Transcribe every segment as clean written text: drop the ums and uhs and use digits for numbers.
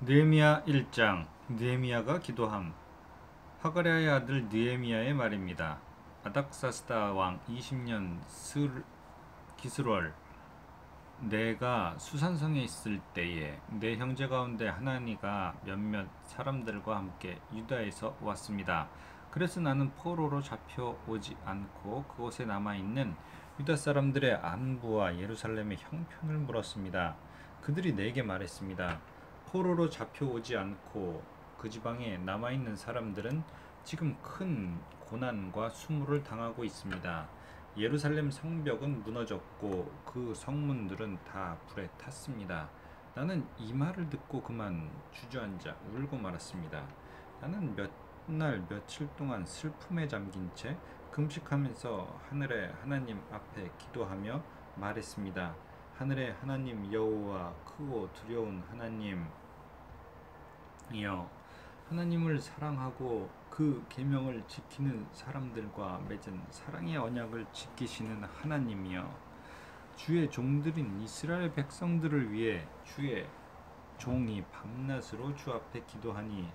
느헤미야 1장. 느헤미야가 기도함. 하가랴의 아들 느헤미야의 말입니다. 아닥사스다 왕 20년 기스월, 내가 수산성에 있을 때에 내 형제 가운데 하나니가 몇몇 사람들과 함께 유다에서 왔습니다. 그래서 나는 포로로 잡혀오지 않고 그곳에 남아있는 유다 사람들의 안부와 예루살렘의 형편을 물었습니다. 그들이 내게 말했습니다. 포로로 잡혀오지 않고 그 지방에 남아있는 사람들은 지금 큰 고난과 수모를 당하고 있습니다. 예루살렘 성벽은 무너졌고 그 성문들은 다 불에 탔습니다. 나는 이 말을 듣고 그만 주저앉아 울고 말았습니다. 나는 몇 날 며칠 동안 슬픔에 잠긴 채 금식하면서 하늘의 하나님 앞에 기도하며 말했습니다. 하늘의 하나님 여호와, 크고 두려운 하나님이여, 하나님을 사랑하고 그 계명을 지키는 사람들과 맺은 사랑의 언약을 지키시는 하나님이여, 주의 종들인 이스라엘 백성들을 위해 주의 종이 밤낮으로 주 앞에 기도하니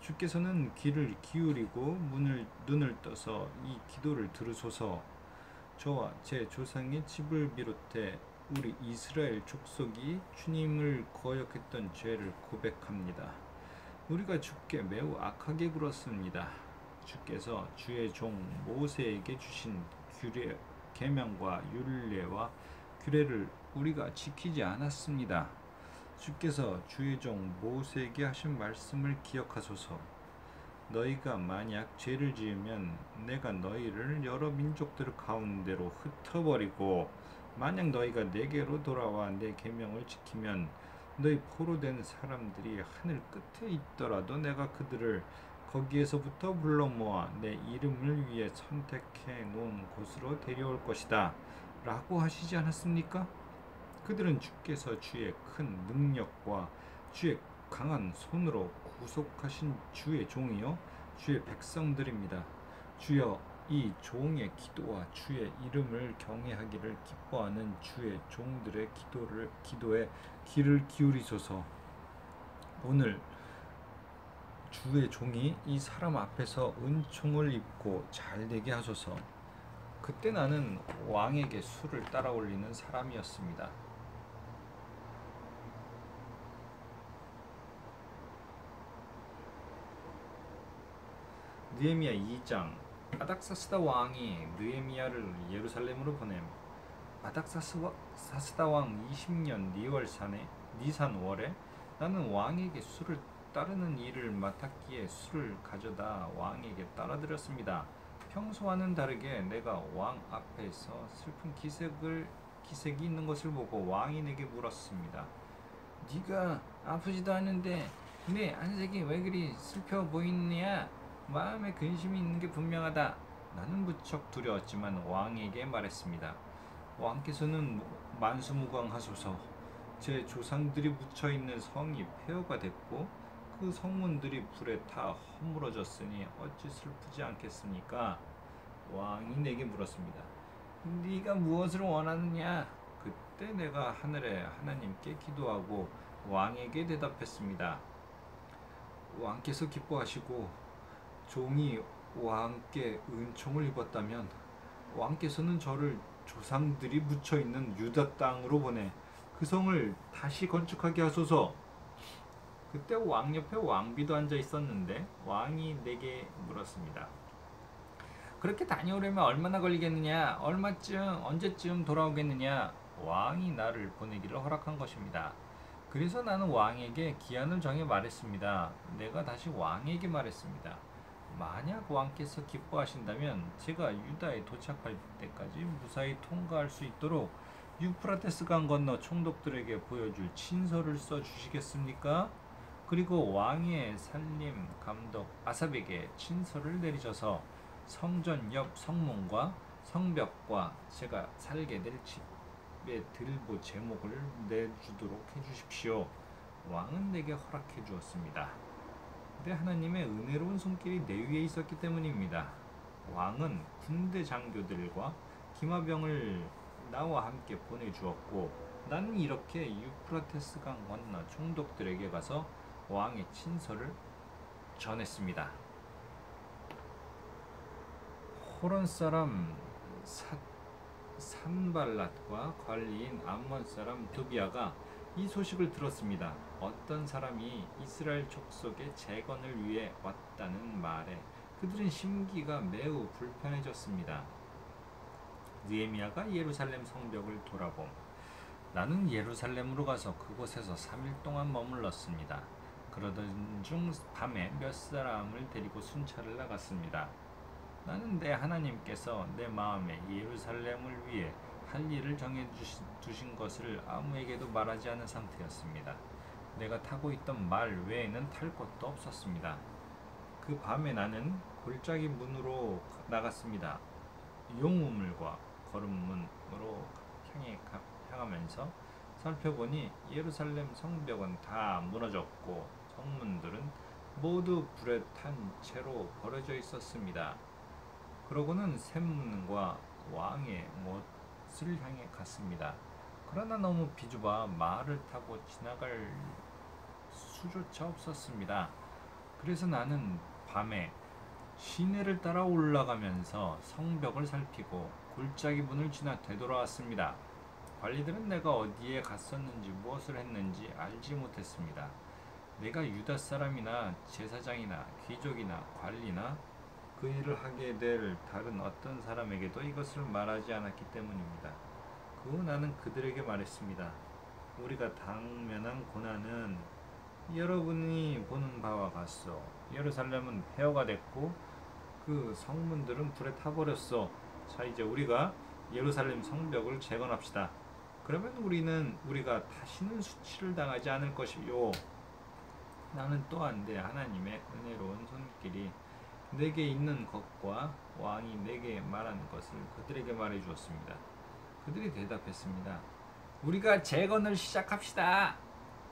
주께서는 귀를 기울이고 눈을 떠서 이 기도를 들으소서. 저와 제 조상의 집을 비롯해 우리 이스라엘 족속이 주님을 거역했던 죄를 고백합니다. 우리가 주께 매우 악하게 굴었습니다. 주께서 주의 종 모세에게 주신 계명과 율례와 규례를 우리가 지키지 않았습니다. 주께서 주의 종 모세에게 하신 말씀을 기억하소서. 너희가 만약 죄를 지으면 내가 너희를 여러 민족들 가운데로 흩어버리고, 만약 너희가 내게로 돌아와 내 계명을 지키면 너희 포로된 사람들이 하늘 끝에 있더라도 내가 그들을 거기에서부터 불러 모아 내 이름을 위해 선택해 놓은 곳으로 데려올 것이다 라고 하시지 않았습니까? 그들은 주께서 주의 큰 능력과 주의 강한 손으로 구속하신 주의 종이요 주의 백성들입니다. 주여, 이 종의 기도와 주의 이름을 경외하기를 기뻐하는 주의 종들의 기도에 귀를 기울이소서. 오늘 주의 종이 이 사람 앞에서 은총을 입고 잘되게 하소서. 그때 나는 왕에게 술을 따라 올리는 사람이었습니다. 느헤미야 2장. 아닥사스다 왕이 느헤미야를 예루살렘으로 보냄. 아닥사스다 왕 20년 니산월에 나는 왕에게 술을 따르는 일을 맡았기에 술을 가져다 왕에게 따라드렸습니다. 평소와는 다르게 내가 왕 앞에서 슬픈 기색이 있는 것을 보고 왕이 내게 물었습니다. 네가 아프지도 않은데 내 안색이 왜 그리 슬퍼 보이느냐? 마음에 근심이 있는 게 분명하다. 나는 무척 두려웠지만 왕에게 말했습니다. 왕께서는 만수무강하소서. 제 조상들이 묻혀있는 성이 폐허가 됐고 그 성문들이 불에 타 허물어졌으니 어찌 슬프지 않겠습니까? 왕이 내게 물었습니다. 네가 무엇을 원하느냐? 그때 내가 하늘의 하나님께 기도하고 왕에게 대답했습니다. 왕께서 기뻐하시고 종이 왕께 은총을 입었다면 왕께서는 저를 조상들이 묻혀있는 유다 땅으로 보내 그 성을 다시 건축하게 하소서. 그때 왕 옆에 왕비도 앉아 있었는데 왕이 내게 물었습니다. 그렇게 다녀오려면 얼마나 걸리겠느냐? 언제쯤 돌아오겠느냐? 왕이 나를 보내기를 허락한 것입니다. 그래서 나는 왕에게 기한을 정해 말했습니다. 내가 다시 왕에게 말했습니다. 만약 왕께서 기뻐하신다면 제가 유다에 도착할 때까지 무사히 통과할 수 있도록 유프라테스 강 건너 총독들에게 보여줄 친서를 써주시겠습니까? 그리고 왕의 살림 감독 아삽에게 친서를 내리셔서 성전 옆 성문과 성벽과 제가 살게 될 집의 들보 제목을 내주도록 해주십시오. 왕은 내게 허락해 주었습니다. 내 하나님의 은혜로운 손길이 내 위에 있었기 때문입니다. 왕은 군대 장교들과 기마병을 나와 함께 보내주었고 나는 이렇게 유프라테스 강 건너 총독들에게 가서 왕의 친서를 전했습니다. 호론 사람 산발랏과 관리인 암몬 사람 도비아가 이 소식을 들었습니다. 어떤 사람이 이스라엘 족속의 재건을 위해 왔다는 말에 그들은 심기가 매우 불편해졌습니다. 느헤미야가 예루살렘 성벽을 돌아봄. 나는 예루살렘으로 가서 그곳에서 3일 동안 머물렀습니다. 그러던 중 밤에 몇 사람을 데리고 순찰을 나갔습니다. 나는 내 하나님께서 내 마음에 예루살렘을 위해 할 일을 정해 두신 것을 아무에게도 말하지 않은 상태였습니다. 내가 타고 있던 말 외에는 탈 곳도 없었습니다. 그 밤에 나는 골짜기 문으로 나갔습니다. 용우물과 거름문으로 향하면서 살펴보니 예루살렘 성벽은 다 무너졌고 성문들은 모두 불에 탄 채로 버려져 있었습니다. 그러고는 샘문과 왕의 못을 향해 갔습니다. 그러나 너무 비좁아 말을 타고 지나갈 수조차 없었습니다. 그래서 나는 밤에 시내를 따라 올라가면서 성벽을 살피고 골짜기 문을 지나 되돌아왔습니다. 관리들은 내가 어디에 갔었는지 무엇을 했는지 알지 못했습니다. 내가 유다 사람이나 제사장이나 귀족이나 관리나 그 일을 하게 될 다른 어떤 사람에게도 이것을 말하지 않았기 때문입니다. 그 후 나는 그들에게 말했습니다. 우리가 당면한 고난은 여러분이 보는 바와 같소. 예루살렘은 폐허가 됐고 그 성문들은 불에 타버렸소. 자, 이제 우리가 예루살렘 성벽을 재건합시다. 그러면 우리가 다시는 수치를 당하지 않을 것이요. 나는 또한 내 하나님의 은혜로운 손길이 내게 있는 것과 왕이 내게 말한 것을 그들에게 말해 주었습니다. 그들이 대답했습니다. 우리가 재건을 시작합시다.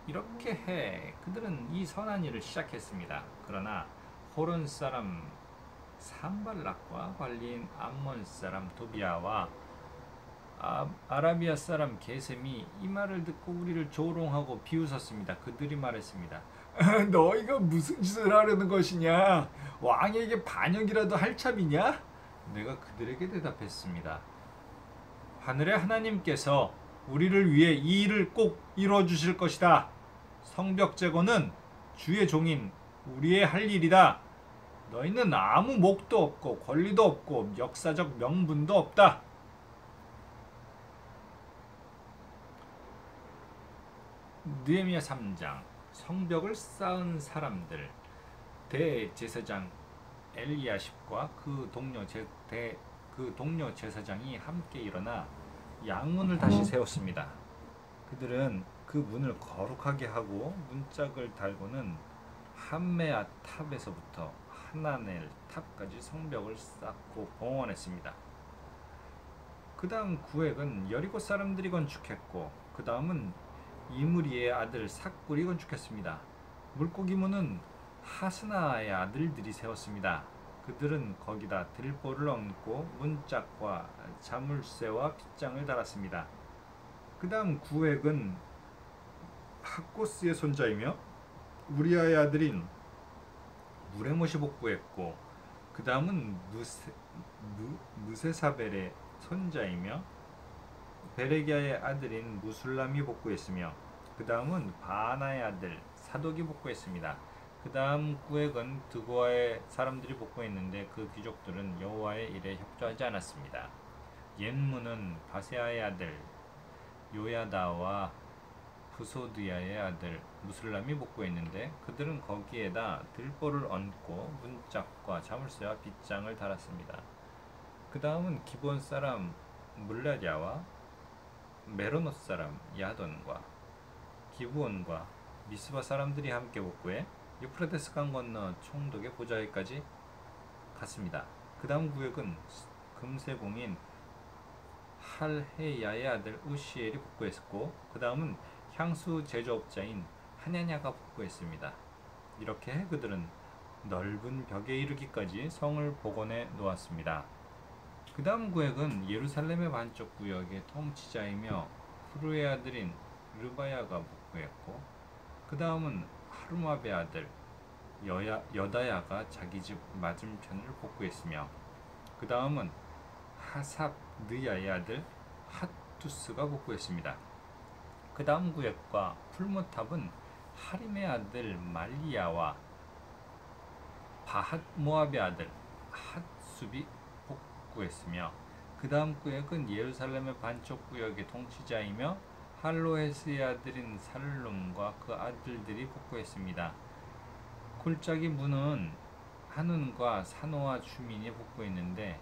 이렇게 해 그들은 이 선한 일을 시작했습니다. 그러나 호론 사람 산발락과 관리인 암몬 사람 도비아와 아라비아 사람 게셈이 이 말을 듣고 우리를 조롱하고 비웃었습니다. 그들이 말했습니다. 너희가 무슨 짓을 하려는 것이냐? 왕에게 반역이라도 할 참이냐? 내가 그들에게 대답했습니다. 하늘의 하나님께서 우리를 위해 이 일을 꼭 이루어 주실 것이다. 성벽 재건은 주의 종인 우리의 할 일이다. 너희는 아무 목도 없고 권리도 없고 역사적 명분도 없다. 느헤미야 3장. 성벽을 쌓은 사람들. 대제사장 엘리야십과 그 동료 제사장이 함께 일어나 양문을 다시 세웠습니다. 그들은 그 문을 거룩하게 하고 문짝을 달고는 함메아 탑에서부터 하나넬 탑까지 성벽을 쌓고 봉헌했습니다. 그 다음 구획은 여리고 사람들이 건축했고 그 다음은 이므리의 아들 삭불이 건축했습니다. 물고기 문은 하스나의 아들들이 세웠습니다. 그들은 거기다 들보를 얹고 문짝과 자물쇠와 빗장을 달았습니다. 그 다음 구획은 학고스의 손자이며 우리아의 아들인 무레못이 복구했고 그 다음은 무세사벨의 손자이며 베레기야의 아들인 무술람이 복구했으며 그 다음은 바나의 아들 사독이 복구했습니다. 그 다음 구획은 드고아의 사람들이 복구했는데 그 귀족들은 여호와의 일에 협조하지 않았습니다. 옛문은 바세아의 아들 요야다와 부소드야의 아들 무술람이 복구했는데 그들은 거기에다 들보를 얹고 문짝과 자물쇠와 빗장을 달았습니다. 그 다음은 기본 사람 물라랴와 메로노 사람 야돈과 기브온과 미스바 사람들이 함께 복구해 유프라테스 강 건너 총독의 보좌에까지 갔습니다. 그 다음 구역은 금세공인 할헤야의 아들 우시엘이 복구했고 그 다음은 향수 제조업자인 하냐냐가 복구했습니다. 이렇게 그들은 넓은 벽에 이르기까지 성을 복원해 놓았습니다. 그 다음 구역은 예루살렘의 반쪽 구역의 통치자이며 후르의 아들인 르바야가 복구했고 그 다음은 하루마베 아들 여다야가 자기 집 맞은편을 복구했으며 그 다음은 하삽느야의 아들 핫투스가 복구했습니다. 그 다음 구역과 풀무탑은 하림의 아들 말리야와 바핫 모압의 아들 핫숲이 복구했으며 그 다음 구역은 예루살렘의 반쪽 구역의 통치자이며 할로헤스의 아들인 살룸과 그 아들들이 복구했습니다. 골짜기 문은 한운과 산호와 주민이 복구했는데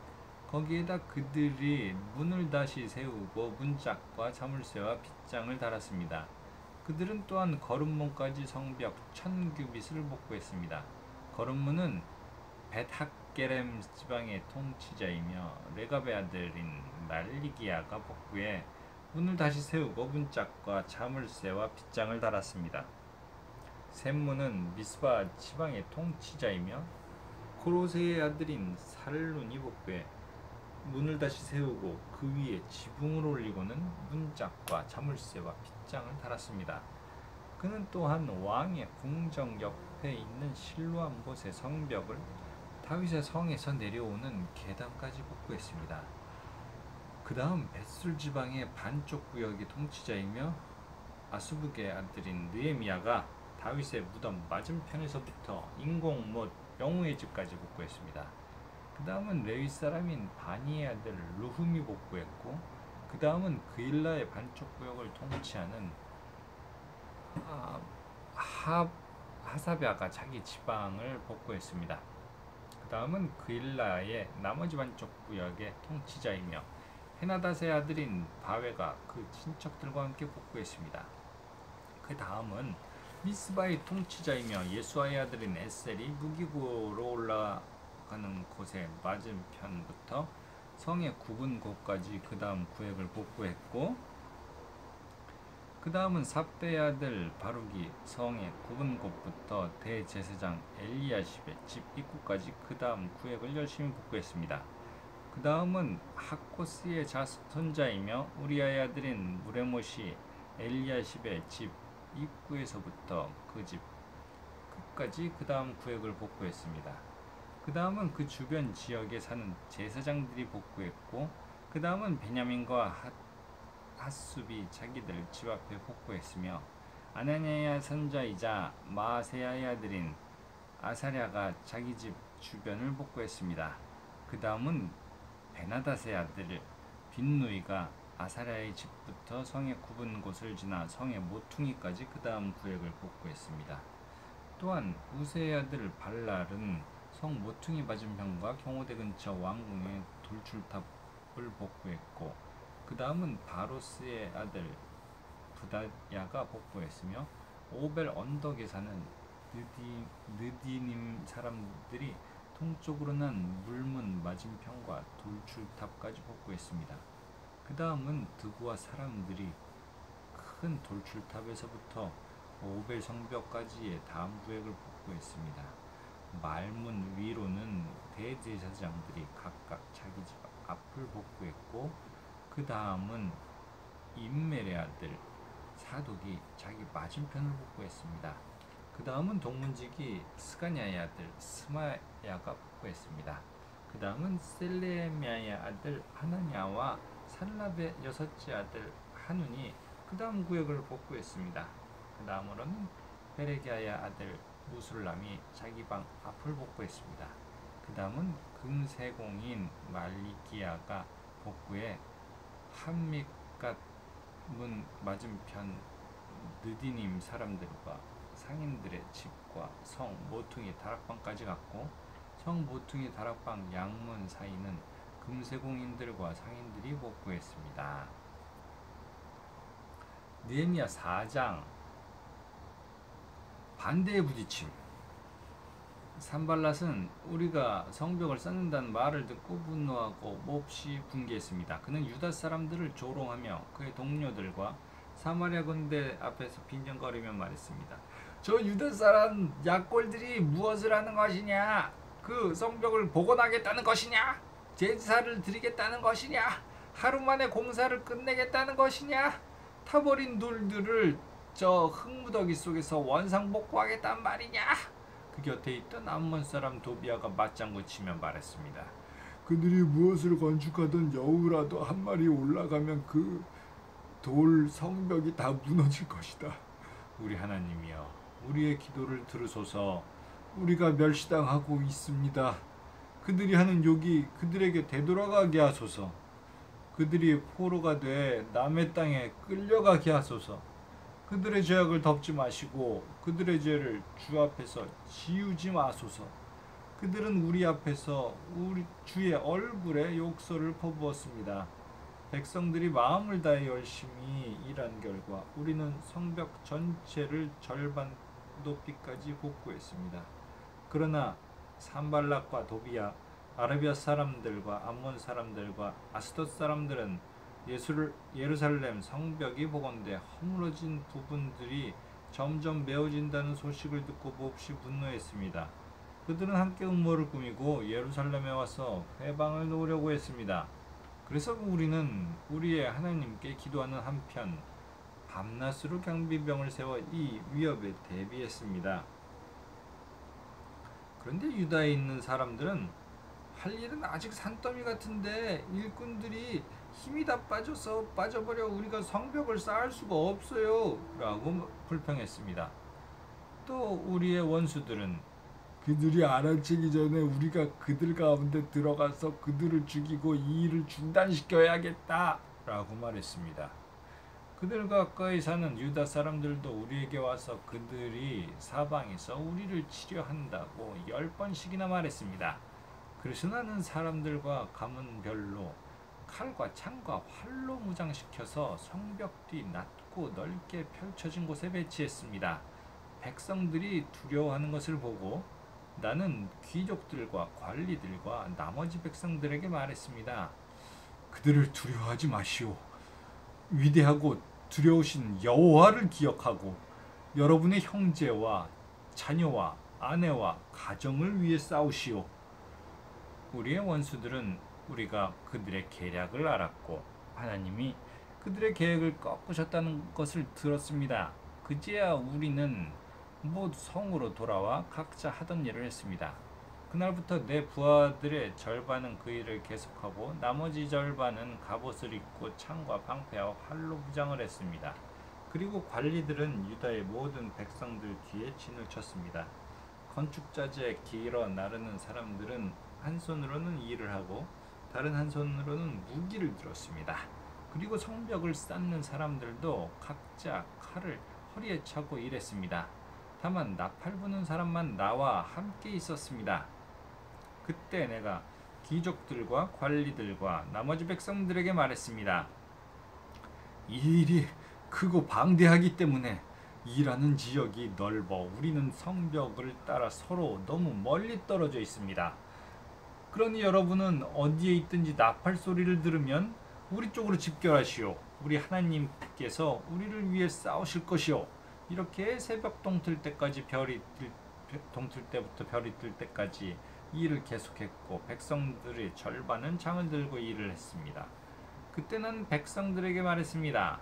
거기에다 그들이 문을 다시 세우고 문짝과 자물쇠와 빗장을 달았습니다. 그들은 또한 거름문까지 성벽 1000규빗을 복구했습니다. 거름문은 벳학게렘 지방의 통치자이며 레갑의 아들인 말리기야가 복구해 문을 다시 세우고 문짝과 자물쇠와 빗장을 달았습니다. 샘문은 미스바 지방의 통치자이며 고로세의 아들인 살룬이 복구해 문을 다시 세우고 그 위에 지붕을 올리고는 문짝과 자물쇠와 빗장을 달았습니다. 그는 또한 왕의 궁정 옆에 있는 실로암 곳의 성벽을 다윗의 성에서 내려오는 계단까지 복구했습니다. 그 다음 벳술 지방의 반쪽 구역의 통치자이며 아수북의 아들인 느헤미야가 다윗의 무덤 맞은편에서부터 인공 못 영우의 집까지 복구했습니다. 그 다음은 레위 사람인 바니의 아들 루흠이 복구했고 그 다음은 그일라의 반쪽 구역을 통치하는 하사랴가 자기 지방을 복구했습니다. 그 다음은 그일라의 나머지 반쪽 구역의 통치자이며 헤나닷의 아들인 바웨가 그 친척들과 함께 복구했습니다. 그 다음은 미스바의 통치자이며 예수아의 아들인 에셀이 무기고로 올라가는 곳의 맞은편부터 성의 굽은 곳까지 그 다음 구역을 복구했고 그 다음은 삽베의 아들 바룩이 성의 굽은 곳부터 대제사장 엘리야십의 집 입구까지 그 다음 구역을 열심히 복구했습니다. 그 다음은 하코스의 손자이며 우리아의 아들인 무레못이 엘리야십의 집 입구에서부터 그 집 끝까지 그 다음 구역을 복구했습니다. 그 다음은 그 주변 지역에 사는 제사장들이 복구했고 그 다음은 베냐민과 핫숲이 자기들 집 앞에 복구했으며 아나니아의 선자이자 마아세야의 아들인 아사랴가 자기 집 주변을 복구했습니다. 그 다음은 베나닷의 아들 빈누이가 아사랴의 집부터 성의 굽은 곳을 지나 성의 모퉁이까지 그 다음 구역을 복구했습니다. 또한 우세의 아들 발랄은 성 모퉁이 맞은편과 경호대 근처 왕궁의 돌출탑을 복구했고 그 다음은 바로스의 아들 부다야가 복구했으며 오벨 언덕에 사는 느디님 사람들이 동쪽으로 난 물문 맞은편과 돌출탑까지 복구했습니다. 그 다음은 드구와 사람들이 큰 돌출탑에서부터 오벨 성벽까지의 다음 구역을 복구했습니다. 말문 위로는 대제사장들이 각각 자기 집 앞을 복구했고 그 다음은 임멜의 아들 사독이 자기 맞은편을 복구했습니다. 그 다음은 동문지기 스가냐의 아들 스마야가 복구했습니다. 그 다음은 셀레미야의 아들 하나냐와 살랍의 여섯째 아들 한운이 그 다음 구역을 복구했습니다. 그 다음으로는 베레기야의 아들 무술람이 자기 방 앞을 복구했습니다. 그 다음은 금세공인 말리기야가 복구해 함믹갓 문 맞은편 느디님 사람들과 상인들의 집과 성 모퉁이 다락방까지 갔고 성 모퉁이 다락방 양문 사이는 금세공인들과 상인들이 복구했습니다. 느헤미야 4장 반대의 부딪힘. 산발랏은 우리가 성벽을 쌓는다는 말을 듣고 분노하고 몹시 분개했습니다. 그는 유다 사람들을 조롱하며 그의 동료들과 사마리아 군대 앞에서 빈정거리며 말했습니다. 저 유다 사람 약골들이 무엇을 하는 것이냐? 그 성벽을 복원하겠다는 것이냐? 제사를 드리겠다는 것이냐? 하루 만에 공사를 끝내겠다는 것이냐? 타버린 돌들을 저 흙무더기 속에서 원상복구하겠단 말이냐? 그 곁에 있던 암몬 사람 도비아가 맞장구 치며 말했습니다. 그들이 무엇을 건축하든 여우라도 한 마리 올라가면 그 돌 성벽이 다 무너질 것이다. 우리 하나님이여, 우리의 기도를 들으소서. 우리가 멸시당하고 있습니다. 그들이 하는 욕이 그들에게 되돌아가게 하소서. 그들이 포로가 돼 남의 땅에 끌려가게 하소서. 그들의 죄악을 덮지 마시고 그들의 죄를 주 앞에서 지우지 마소서. 그들은 우리 앞에서 우리 주의 얼굴에 욕설을 퍼부었습니다. 백성들이 마음을 다해 열심히 일한 결과 우리는 성벽 전체를 절반 높이까지 복구했습니다. 그러나 산발락과 도비야, 아라비아 사람들과 암몬 사람들과 아스돗 사람들은 예루살렘 성벽이 복원돼 허물어진 부분들이 점점 메워진다는 소식을 듣고 몹시 분노했습니다. 그들은 함께 음모를 꾸미고 예루살렘에 와서 회방을 놓으려고 했습니다. 그래서 우리는 우리의 하나님께 기도하는 한편 밤낮으로 경비병을 세워 이 위협에 대비했습니다. 그런데 유다에 있는 사람들은 할 일은 아직 산더미 같은데 일꾼들이 힘이 다 빠져버려 우리가 성벽을 쌓을 수가 없어요 라고 불평했습니다. 또 우리의 원수들은 그들이 알아채기 전에 우리가 그들 가운데 들어가서 그들을 죽이고 이 일을 중단시켜야겠다 라고 말했습니다. 그들 가까이 사는 유다 사람들도 우리에게 와서 그들이 사방에서 우리를 치려한다고 10번씩이나 말했습니다. 그래서 나는 사람들과 가문별로 칼과 창과 활로 무장시켜서 성벽 뒤 낮고 넓게 펼쳐진 곳에 배치했습니다. 백성들이 두려워하는 것을 보고 나는 귀족들과 관리들과 나머지 백성들에게 말했습니다. 그들을 두려워하지 마시오. 위대하고 두려우신 여호와를 기억하고 여러분의 형제와 자녀와 아내와 가정을 위해 싸우시오. 우리의 원수들은 우리가 그들의 계략을 알았고 하나님이 그들의 계획을 꺾으셨다는 것을 들었습니다. 그제야 우리는 모두 성으로 돌아와 각자 하던 일을 했습니다. 그날부터 내 부하들의 절반은 그 일을 계속하고 나머지 절반은 갑옷을 입고 창과 방패와 활로 무장을 했습니다. 그리고 관리들은 유다의 모든 백성들 뒤에 진을 쳤습니다. 건축자재 길어 나르는 사람들은 한 손으로는 일을 하고 다른 한 손으로는 무기를 들었습니다. 그리고 성벽을 쌓는 사람들도 각자 칼을 허리에 차고 일했습니다. 다만 나팔 부는 사람만 나와 함께 있었습니다. 그때 내가 귀족들과 관리들과 나머지 백성들에게 말했습니다. 이 일이 크고 방대하기 때문에 일하는 지역이 넓어 우리는 성벽을 따라 서로 너무 멀리 떨어져 있습니다. 그러니 여러분은 어디에 있든지 나팔 소리를 들으면 우리 쪽으로 집결하시오. 우리 하나님께서 우리를 위해 싸우실 것이오. 이렇게 새벽 동틀 때까지 동틀 때부터 별이 뜰 때까지 일을 계속했고 백성들의 절반은 창을 들고 일을 했습니다. 그때는 백성들에게 말했습니다.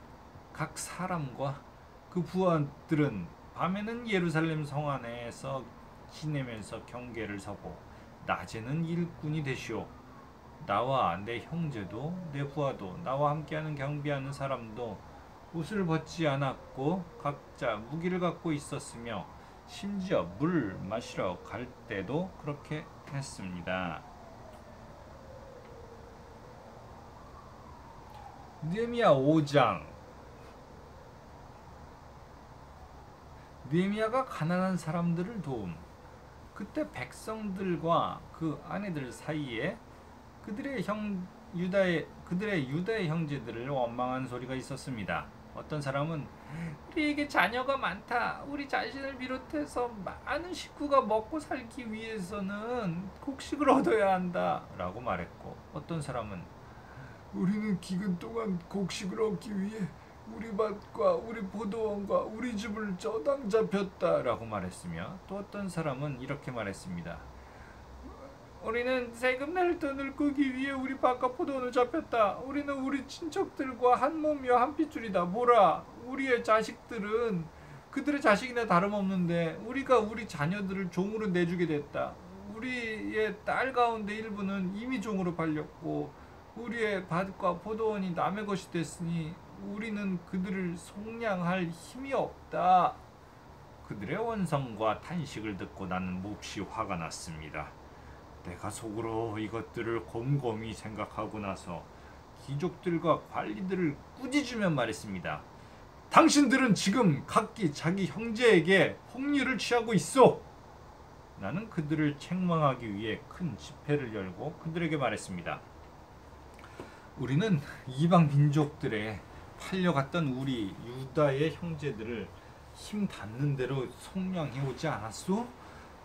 각 사람과 그 부하들은 밤에는 예루살렘 성 안에서 지내면서 경계를 서고 낮에는 일꾼이 되시오. 나와 내 형제도 내 부하도 나와 함께하는 경비하는 사람도 옷을 벗지 않았고 각자 무기를 갖고 있었으며 심지어 물 마시러 갈 때도 그렇게 했습니다. 느헤미야 5장. 느헤미야가 가난한 사람들을 도움. 그때 백성들과 그 아내들 사이에 그들의 유다의 형제들을 원망한 소리가 있었습니다. 어떤 사람은 우리에게 자녀가 많다. 우리 자신을 비롯해서 많은 식구가 먹고 살기 위해서는 곡식을 얻어야 한다. 라고 말했고 어떤 사람은 우리는 기근 동안 곡식을 얻기 위해 우리 밭과 우리 포도원과 우리 집을 저당 잡혔다 라고 말했으며 또 어떤 사람은 이렇게 말했습니다. 우리는 세금 낼 돈을 꾸기 위해 우리 바깥 포도원을 잡혔다. 우리는 우리 친척들과 한 몸이요 한 핏줄이다. 뭐라 우리의 자식들은 그들의 자식이나 다름없는데 우리가 우리 자녀들을 종으로 내주게 됐다. 우리의 딸 가운데 일부는 이미 종으로 팔렸고 우리의 밭과 포도원이 남의 것이 됐으니 우리는 그들을 속량할 힘이 없다. 그들의 원성과 탄식을 듣고 나는 몹시 화가 났습니다. 내가 속으로 이것들을 곰곰이 생각하고 나서 귀족들과 관리들을 꾸짖으며 말했습니다. 당신들은 지금 각기 자기 형제에게 폭리를 취하고 있어. 나는 그들을 책망하기 위해 큰 집회를 열고 그들에게 말했습니다. 우리는 이방 민족들에 팔려갔던 우리 유다의 형제들을 힘 닿는 대로 속량해 오지 않았소?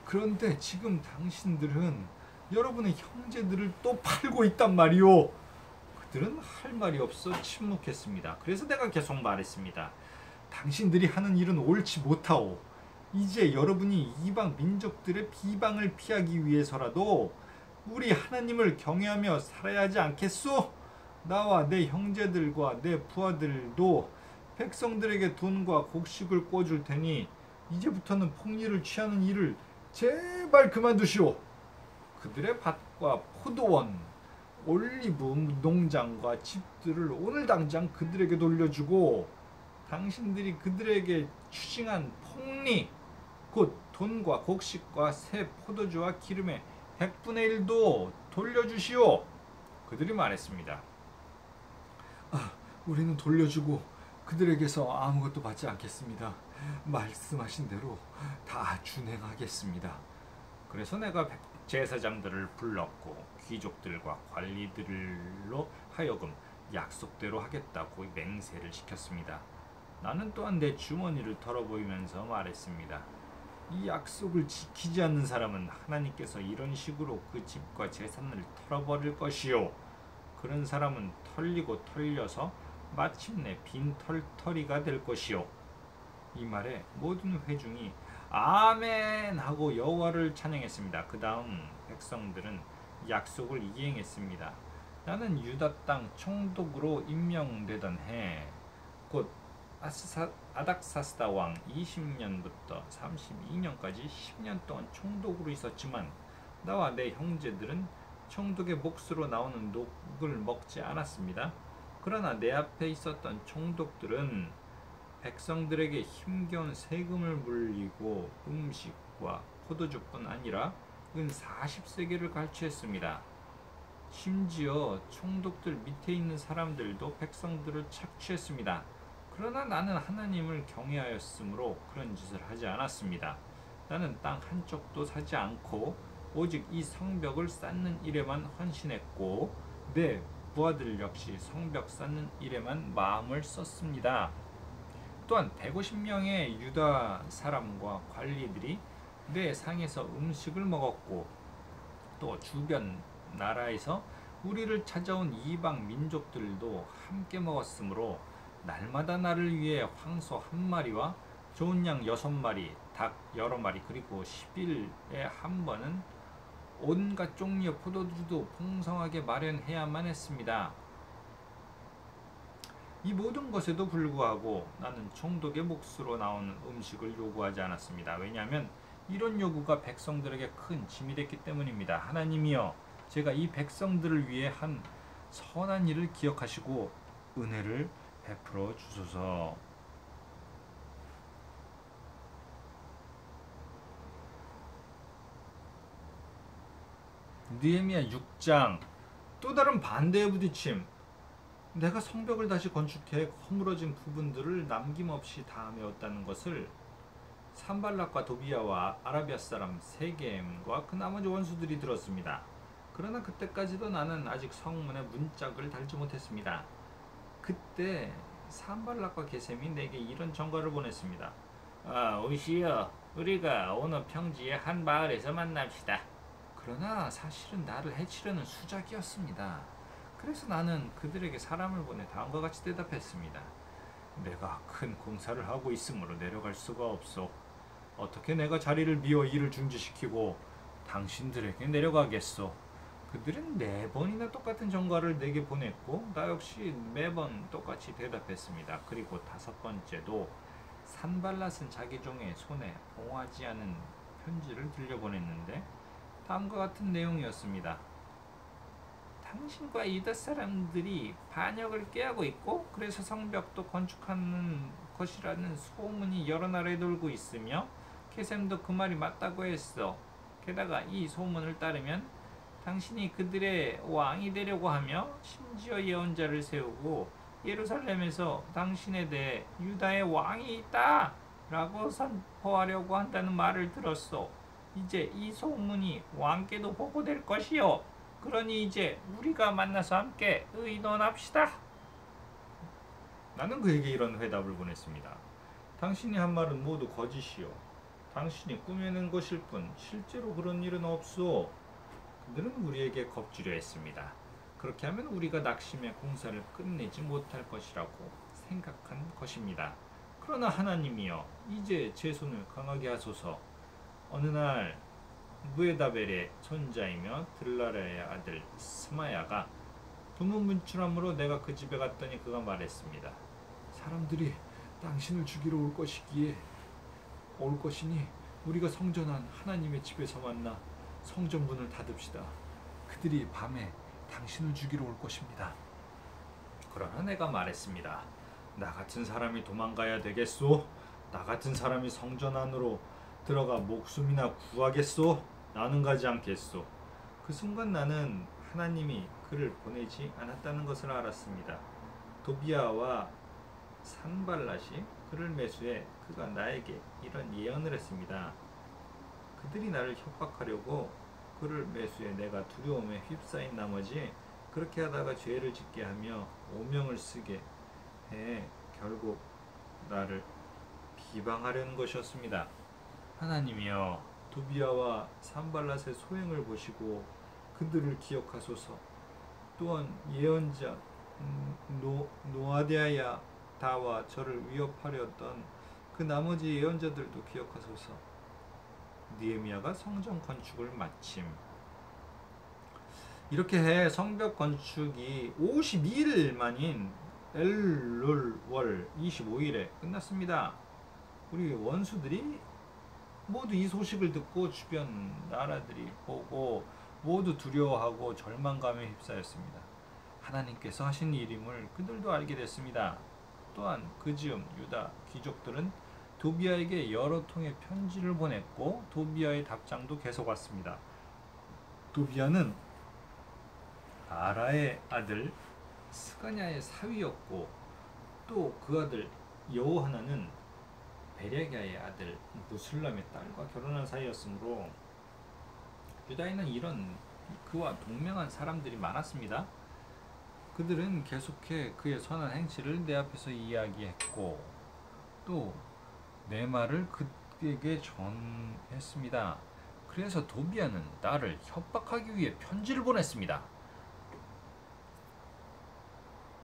그런데 지금 당신들은 여러분의 형제들을 또 팔고 있단 말이오. 그들은 할 말이 없어 침묵했습니다. 그래서 내가 계속 말했습니다. 당신들이 하는 일은 옳지 못하오. 이제 여러분이 이방 민족들의 비방을 피하기 위해서라도 우리 하나님을 경외하며 살아야 하지 않겠소? 나와 내 형제들과 내 부하들도 백성들에게 돈과 곡식을 꿔줄 테니 이제부터는 폭리를 취하는 일을 제발 그만두시오. 그들의 밭과 포도원, 올리브 농장과 집들을 오늘 당장 그들에게 돌려주고 당신들이 그들에게 추징한 폭리, 곧 돈과 곡식과 새 포도주와 기름의 100분의 1도 돌려주시오. 그들이 말했습니다. 우리는 돌려주고 그들에게서 아무것도 받지 않겠습니다. 말씀하신 대로 다 준행하겠습니다. 그래서 내가 제사장들을 불렀고 귀족들과 관리들로 하여금 약속대로 하겠다고 맹세를 시켰습니다. 나는 또한 내 주머니를 털어보이면서 말했습니다. 이 약속을 지키지 않는 사람은 하나님께서 이런 식으로 그 집과 재산을 털어버릴 것이요. 그런 사람은 털리고 털려서 마침내 빈 털터리가 될 것이요. 이 말에 모든 회중이 아멘 하고 여호와를 찬양했습니다. 그 다음 백성들은 약속을 이행했습니다. 나는 유다 땅 총독으로 임명되던 해, 곧 아닥사스다 왕 20년부터 32년까지 10년 동안 총독으로 있었지만 나와 내 형제들은 총독의 몫으로 나오는 녹을 먹지 않았습니다. 그러나 내 앞에 있었던 총독들은 백성들에게 힘겨운 세금을 물리고 음식과 포도주뿐 아니라 은 40세겔을 갈취했습니다. 심지어 총독들 밑에 있는 사람들도 백성들을 착취했습니다. 그러나 나는 하나님을 경외하였으므로 그런 짓을 하지 않았습니다. 나는 땅 한쪽도 사지 않고 오직 이 성벽을 쌓는 일에만 헌신했고 내 부하들 역시 성벽 쌓는 일에만 마음을 썼습니다. 또한 150명의 유다 사람과 관리들이 내 상에서 음식을 먹었고 또 주변 나라에서 우리를 찾아온 이방 민족들도 함께 먹었으므로 날마다 나를 위해 황소 한 마리와 좋은 양 6마리, 닭 여러 마리 그리고 10일에 한 번은 온갖 종류의 포도주도 풍성하게 마련해야만 했습니다. 이 모든 것에도 불구하고 나는 총독의 몫으로 나오는 음식을 요구하지 않았습니다. 왜냐하면 이런 요구가 백성들에게 큰 짐이 됐기 때문입니다. 하나님이여, 제가 이 백성들을 위해 한 선한 일을 기억하시고 은혜를 베풀어 주소서. 느헤미야 6장. 또 다른 반대의 부딪힘. 내가 성벽을 다시 건축해 허물어진 부분들을 남김없이 다 메웠다는 것을 산발락과 도비야와 아라비아 사람 세겜과 그 나머지 원수들이 들었습니다. 그러나 그때까지도 나는 아직 성문에 문짝을 달지 못했습니다. 그때 산발락과 게셈이 내게 이런 전과를 보냈습니다. 오시여, 우리가 오늘 평지의 한 마을에서 만납시다. 그러나 사실은 나를 해치려는 수작이었습니다. 그래서 나는 그들에게 사람을 보내 다음과 같이 대답했습니다. 내가 큰 공사를 하고 있으므로 내려갈 수가 없소. 어떻게 내가 자리를 비워 일을 중지시키고 당신들에게 내려가겠소. 그들은 4번이나 똑같은 전과를 내게 보냈고 나 역시 매번 똑같이 대답했습니다. 그리고 5번째도 산발랏은 자기 종의 손에 봉하지 않은 편지를 들려보냈는데 다음과 같은 내용이었습니다. 당신과 유다 사람들이 반역을 꾀하고 있고 그래서 성벽도 건축하는 것이라는 소문이 여러 나라에 돌고 있으며 게셈도 그 말이 맞다고 했어. 게다가 이 소문을 따르면 당신이 그들의 왕이 되려고 하며 심지어 예언자를 세우고 예루살렘에서 당신에 대해 유다의 왕이 있다 라고 선포하려고 한다는 말을 들었어. 이제 이 소문이 왕께도 보고될 것이요. 그러니 이제 우리가 만나서 함께 의논합시다. 나는 그에게 이런 회답을 보냈습니다. 당신이 한 말은 모두 거짓이요. 당신이 꾸며낸 것일 뿐 실제로 그런 일은 없소. 그들은 우리에게 겁주려 했습니다. 그렇게 하면 우리가 낙심의 공사를 끝내지 못할 것이라고 생각한 것입니다. 그러나 하나님이여 이제 제 손을 강하게 하소서. 어느 날 무에다벨의 손자이며 들라라의 아들 스마야가 두문문출함으로 내가 그 집에 갔더니 그가 말했습니다. 사람들이 당신을 죽이러 올 것이니 우리가 성전한 하나님의 집에서 만나 성전 문을 닫읍시다. 그들이 밤에 당신을 죽이러 올 것입니다. 그러나 내가 말했습니다. 나 같은 사람이 도망가야 되겠소? 나 같은 사람이 성전 안으로 들어가 목숨이나 구하겠소? 나는 가지 않겠소. 그 순간 나는 하나님이 그를 보내지 않았다는 것을 알았습니다. 도비아와 산발랏이 그를 매수해 그가 나에게 이런 예언을 했습니다. 그들이 나를 협박하려고 그를 매수해 내가 두려움에 휩싸인 나머지 그렇게 하다가 죄를 짓게 하며 오명을 쓰게 해 결국 나를 비방하려는 것이었습니다. 하나님이여 도비아와 산발랏의 소행을 보시고 그들을 기억하소서. 또한 예언자 노아디아야 다와 저를 위협하려던 그 나머지 예언자들도 기억하소서. 느헤미야가 성전 건축을 마침. 이렇게 해 성벽 건축이 52일 만인 엘룰월 25일에 끝났습니다. 우리 원수들이 모두 이 소식을 듣고 주변 나라들이 보고 모두 두려워하고 절망감에 휩싸였습니다. 하나님께서 하신 일임을 그들도 알게 됐습니다. 또한 그 즈음 유다 귀족들은 도비아에게 여러 통의 편지를 보냈고 도비아의 답장도 계속 왔습니다. 도비아는 아라의 아들 스가냐의 사위였고 또 그 아들 여호하나는 베레갸의 아들 무술람의 딸과 결혼한 사이였으므로 유다에는 이런 그와 동명한 사람들이 많았습니다. 그들은 계속해 그의 선한 행실을 내 앞에서 이야기했고 또 내 말을 그에게 전했습니다. 그래서 도비아는 나를 협박하기 위해 편지를 보냈습니다.